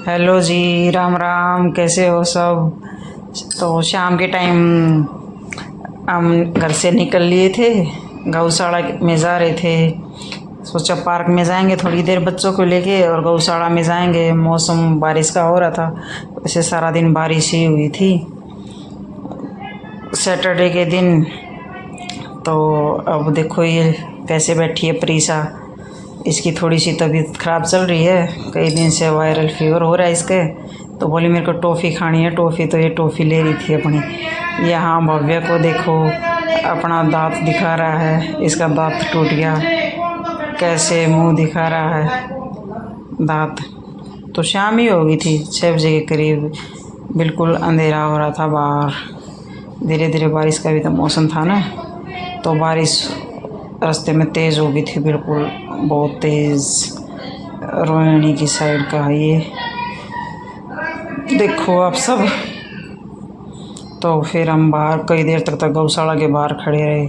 Hello जी, राम राम। कैसे हो सब? तो शाम के टाइम हम घर से निकल लिए थे, गौशाला में जा रहे थे। सोचा पार्क में जाएंगे थोड़ी देर बच्चों को लेके और गौशाला में जाएंगे। मौसम बारिश का हो रहा था, वैसे सारा दिन बारिश ही हुई थी सैटरडे के दिन। तो अब देखो ये कैसे बैठी है प्रीसा। इसकी थोड़ी सी तबीयत ख़राब चल रही है, कई दिन से वायरल फीवर हो रहा है इसके। तो बोली मेरे को टॉफ़ी खानी है टॉफ़ी, तो ये टॉफ़ी ले रही थी अपनी। यहाँ भव्य को देखो, अपना दांत दिखा रहा है, इसका दांत टूट गया, कैसे मुंह दिखा रहा है दांत। तो शाम ही हो गई थी, 6 बजे के करीब, बिल्कुल अंधेरा हो रहा था बाहर। धीरे धीरे बारिश का भी तो मौसम था ना, तो बारिश रास्ते में तेज़ हो गई थी, बिल्कुल बहुत तेज़। रोहिणी की साइड का है ये, देखो आप सब। तो फिर हम बाहर कई देर तक गौशाला के बाहर खड़े रहे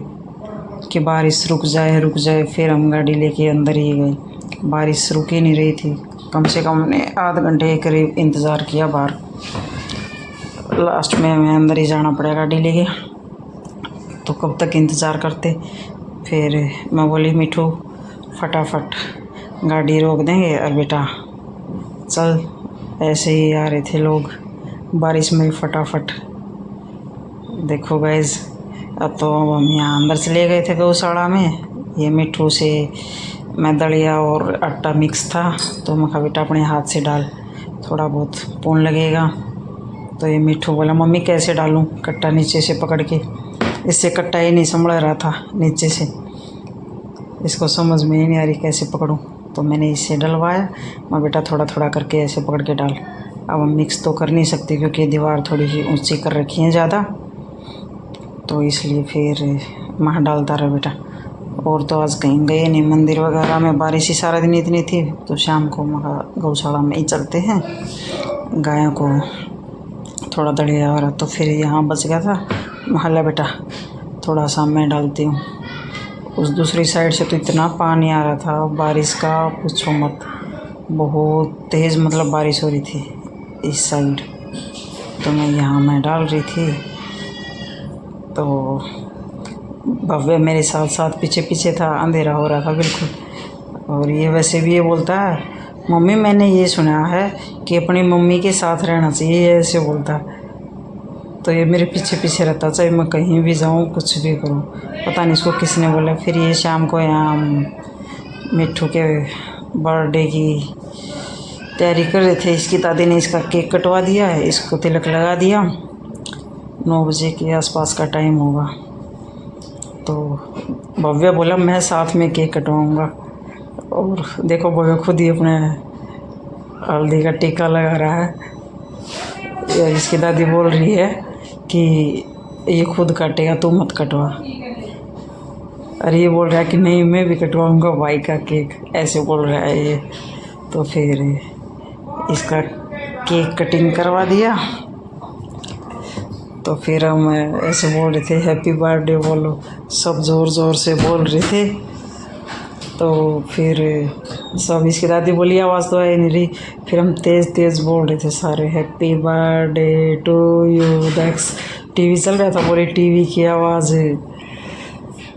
कि बारिश रुक जाए रुक जाए। फिर हम गाड़ी लेके अंदर ही गए, बारिश रुक ही नहीं रही थी। कम से कम हमने आध घंटे के करीब इंतज़ार किया बाहर। लास्ट में हमें अंदर ही जाना पड़ा गाड़ी लेके, तो कब तक इंतज़ार करते। फिर मैं बोली मिठू फटाफट गाड़ी रोक देंगे और बेटा चल। ऐसे ही आ रहे थे लोग बारिश में फटाफट। देखो गाइस, अब तो हम यहाँ अंदर चले गए थे गौशाला में। ये मिठू से मैं दलिया और आटा मिक्स था, तो मैं कहा बेटा अपने हाथ से डाल, थोड़ा बहुत पुण्य लगेगा। तो ये मिठू बोला मम्मी कैसे डालूं कट्टा नीचे से पकड़ के। इससे कट्टा ही नहीं संभल रहा था नीचे से, इसको समझ में ही नहीं आ रही कैसे पकड़ूं। तो मैंने इसे डलवाया, मैं बेटा थोड़ा थोड़ा करके ऐसे पकड़ के डाल। अब हम मिक्स तो कर नहीं सकते क्योंकि दीवार थोड़ी सी ऊंची कर रखी है ज़्यादा, तो इसलिए फिर मैं डालता रहा बेटा। और तो आज कहीं गए नहीं मंदिर वगैरह में, बारिश ही सारा दिन इतनी थी। तो शाम को मैं गौशाला में ही चलते हैं, गायों को थोड़ा दलिया हो रहा। तो फिर यहाँ बच गया था, महला बेटा थोड़ा सा मैं डालती हूँ। उस दूसरी साइड से तो इतना पानी आ रहा था बारिश का, पूछो मत। बहुत तेज़ मतलब बारिश हो रही थी इस साइड, तो मैं यहाँ मैं डाल रही थी। तो भव्य मेरे साथ साथ पीछे पीछे था, अंधेरा हो रहा था बिल्कुल। और ये वैसे भी ये बोलता है मम्मी मैंने ये सुना है कि अपनी मम्मी के साथ रहना चाहिए, ये ऐसे बोलता है। तो ये मेरे पीछे पीछे रहता, चाहे मैं कहीं भी जाऊँ कुछ भी करूँ। पता नहीं इसको किसने बोला। फिर ये शाम को यहाँ मिट्ठू के बर्थडे की तैयारी कर रहे थे। इसकी दादी ने इसका केक कटवा दिया है, इसको तिलक लगा दिया। 9 बजे के आसपास का टाइम होगा। तो भव्य बोला मैं साथ में केक कटवाऊँगा। और देखो भव्य खुद ही अपने हल्दी का टीका लगा रहा है। इसकी दादी बोल रही है कि ये खुद काटेगा तू मत कटवा। अरे ये बोल रहा है कि नहीं मैं भी कटवाऊँगा भाई का केक, ऐसे बोल रहा है ये। तो फिर इसका केक कटिंग करवा दिया। तो फिर हम ऐसे बोल रहे थे हैप्पी बर्थडे बोलो, सब ज़ोर ज़ोर से बोल रहे थे। तो फिर सब, इसकी दादी बोली आवाज़ तो आई नहीं रही। फिर हम तेज़ तेज़ बोल रहे थे सारे happy birthday to you. That's TV चल रहा था, बोले टीवी की आवाज़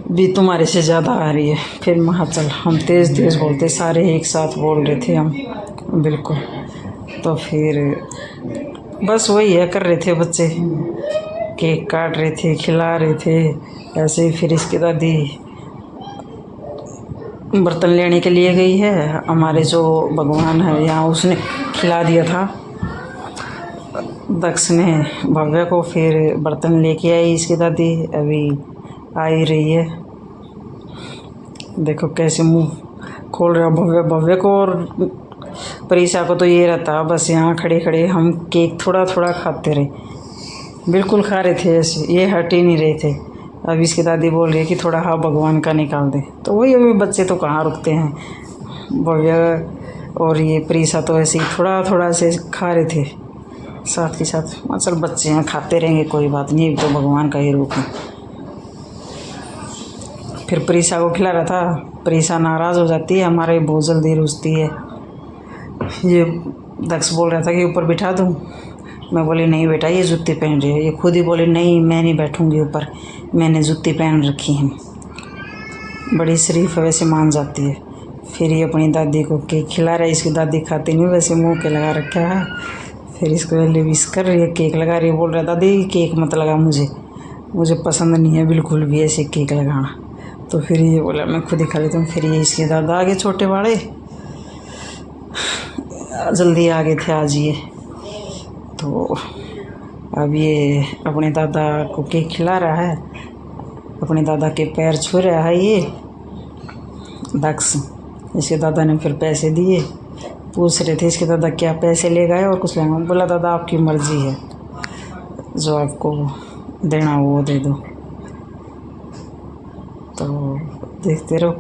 भी तुम्हारे से ज़्यादा आ रही है। फिर महा चल हम तेज़ तेज़ बोलते सारे एक साथ बोल रहे थे हम बिल्कुल। तो फिर बस वही है कर रहे थे बच्चे, केक काट रहे थे खिला रहे थे ऐसे ही। फिर इसकी दादी बर्तन लेने के लिए गई है, हमारे जो भगवान है यहाँ उसने खिला दिया था दक्ष ने भव्य को। फिर बर्तन लेके आई इसकी दादी, अभी आ ही रही है। देखो कैसे मुंह खोल रहा भव्य। भव्य को और परीक्षा को तो ये रहता बस यहाँ खड़े खड़े हम केक थोड़ा थोड़ा खाते रहे, बिल्कुल खा रहे थे ऐसे, ये हट ही नहीं रहे थे। अब इसकी दादी बोल रही है कि थोड़ा हाँ भगवान का निकाल दे। तो वही अभी बच्चे तो कहाँ रुकते हैं। भव्य और ये प्रीसा तो ऐसे ही थोड़ा थोड़ा से खा रहे थे साथ के साथ। चल बच्चे हैं खाते रहेंगे कोई बात नहीं, तो भगवान का ही रूप है। फिर प्रीसा को खिला रहा था, प्रीसा नाराज़ हो जाती है हमारे, बहुत जल्दी रुसती है। ये दक्ष बोल रहा था कि ऊपर बिठा दूँ। मैं बोली नहीं बेटा, ये जूती पहन रही है। ये खुद ही बोली नहीं मैं नहीं बैठूँगी ऊपर, मैंने जूती पहन रखी है। बड़ी शरीफ है, वैसे मान जाती है। फिर ये अपनी दादी को केक खिला रहा है। इसकी दादी खाती नहीं, वैसे मुंह के लगा रखा है। फिर इसको लिविस कर रही है, केक लगा रही है। बोल रहा है दादी केक मत लगा, मुझे पसंद नहीं है बिल्कुल भी ऐसे केक लगाना। तो फिर ये बोला मैं खुद ही खा लेता हूँ। फिर ये इसके दादा आगे, छोटे वाले जल्दी आ गए थे आज ये। तो अब ये अपने दादा को केक खिला रहा है, अपने दादा के पैर छू रहा है ये दक्ष। इसके दादा ने फिर पैसे दिए। पूछ रहे थे इसके दादा क्या पैसे ले गए और कुछ लेंगे। बोला दादा आपकी मर्ज़ी है, जो आपको देना हो वो दे दो। तो देखते रहो,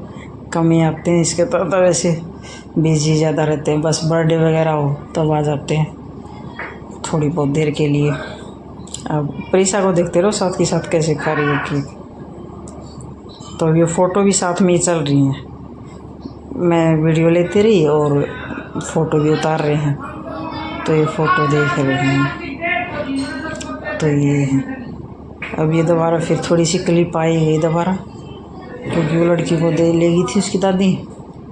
कम ही आते हैं इसके दादा, वैसे बिजी ज़्यादा रहते हैं। बस बर्थडे वगैरह हो तब आ जाते हैं थोड़ी बहुत देर के लिए। अब प्रीसा को देखते रहो साथ के साथ कैसे खा रही है केक। तो ये फ़ोटो भी साथ में ही चल रही हैं, मैं वीडियो लेती रही और फ़ोटो भी उतार रहे हैं। तो ये फ़ोटो देख रहे हैं। तो ये है, अब ये दोबारा फिर थोड़ी सी क्लिप आई है दोबारा, क्योंकि वो लड़की को दे लेगी थी उसकी दादी।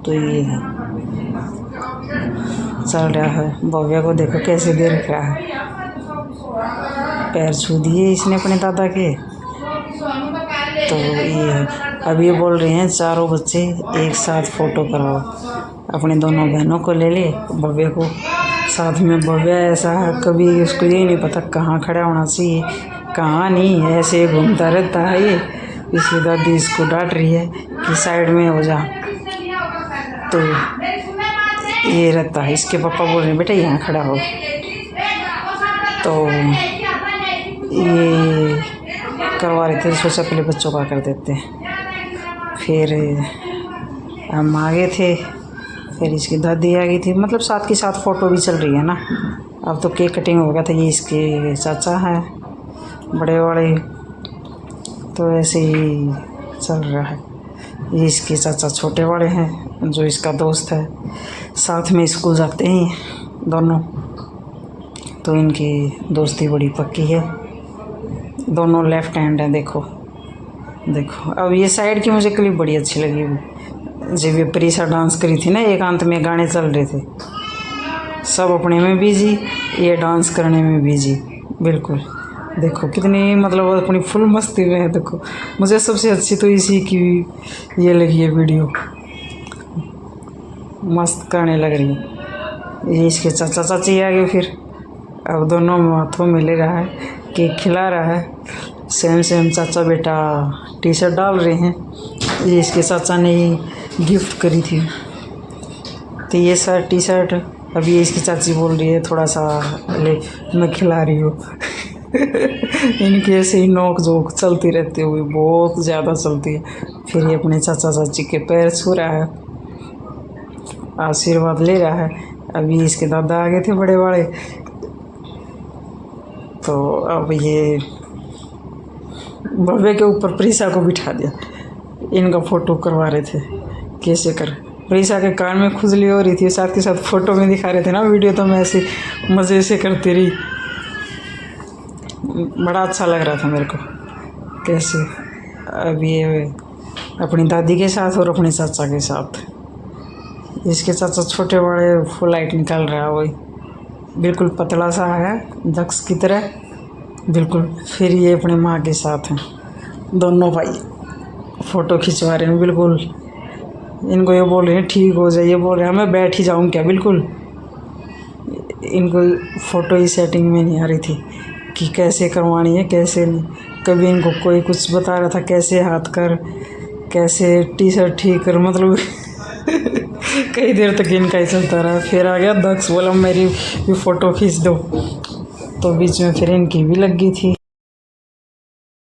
तो ये है चल रहा है। भव्या को देखो कैसे दे रखा है, पैर छू दिए इसने अपने दादा के। तो ये है, अब ये बोल रहे हैं चारों बच्चे एक साथ फ़ोटो कराओ। अपने दोनों बहनों को ले ले, भव्या को साथ में। भव्या ऐसा है कभी उसको यही नहीं पता कहाँ खड़ा होना चाहिए कहाँ नहीं, ऐसे घूमता रहता है ये। इसकी दादी इसको डांट रही है कि साइड में हो जा। तो ये रहता है, इसके पापा बोल रहे हैं बेटा यहाँ खड़ा हो। तो ये करवा रहे थे, सोचा पहले बच्चों का कर देते हैं। फिर हम आ गए थे, फिर इसकी दादी आ गई थी। मतलब साथ के साथ फ़ोटो भी चल रही है ना। अब तो केक कटिंग हो गया था। ये इसके चाचा हैं बड़े वाले, तो ऐसे ही चल रहा है। ये इसके चाचा छोटे वाले हैं जो इसका दोस्त है, साथ में स्कूल जाते हैं दोनों। तो इनकी दोस्ती बड़ी पक्की है। दोनों लेफ्ट हैंड हैं। देखो देखो, अब ये साइड की मुझे क्लिप बड़ी अच्छी लगी जब ये प्रीसा डांस करी थी ना, एकांत में गाने चल रहे थे, सब अपने में बिजी, ये डांस करने में बिजी बिल्कुल। देखो कितनी मतलब अपनी फुल मस्ती में है। देखो मुझे सबसे अच्छी तो इसी की ये लगी है वीडियो, मस्त करने लग रही है। ये इसके चाचा चाची आ गए फिर। अब दोनों हाथों में ले रहा है, केक खिला रहा है। सेम चाचा बेटा टी शर्ट डाल रहे हैं। ये इसके चाचा ने गिफ्ट करी थी। तो ये सर टी शर्ट, अब ये इसकी चाची बोल रही है थोड़ा सा ले मैं खिला रही हूँ। इनकी ऐसे ही नोक झोंक चलती रहती हुई, बहुत ज़्यादा चलती है। फिर ये अपने चाचा चाची के पैर छू रहा है, आशीर्वाद ले रहा है। अभी इसके दादा आ गए थे बड़े बड़े। तो अब ये भव्य के ऊपर प्रीसा को बिठा दिया। इनका फ़ोटो करवा रहे थे कैसे कर। प्रीसा के कान में खुजली हो रही थी, साथ के साथ फ़ोटो में दिखा रहे थे ना वीडियो। तो मैं ऐसे मज़े से करती रही, बड़ा अच्छा लग रहा था मेरे को कैसे। अब ये अपनी दादी के साथ और अपने चाचा के साथ। इसके चाचा छोटे बड़े फुल लाइट निकाल रहा है, वही बिल्कुल पतला सा है दक्ष की तरह बिल्कुल। फिर ये अपने माँ के साथ हैं, दोनों भाई फ़ोटो खिंचवा रहे हैं बिल्कुल। इनको ये बोल रहे हैं ठीक हो जाए, ये बोल रहे हैं मैं बैठ ही जाऊँ क्या। बिल्कुल इनको फ़ोटो ही सेटिंग में नहीं आ रही थी कि कैसे करवानी है कैसे नहीं। कभी इनको कोई कुछ बता रहा था कैसे हाथ कर, कैसे टी शर्ट ठीक कर, मतलब कई देर तक इनका ही चलता रहा। फिर आ गया दक्ष, बोला मेरी भी फ़ोटो खींच दो। तो बीच में फिर इनकी भी लग गई थी।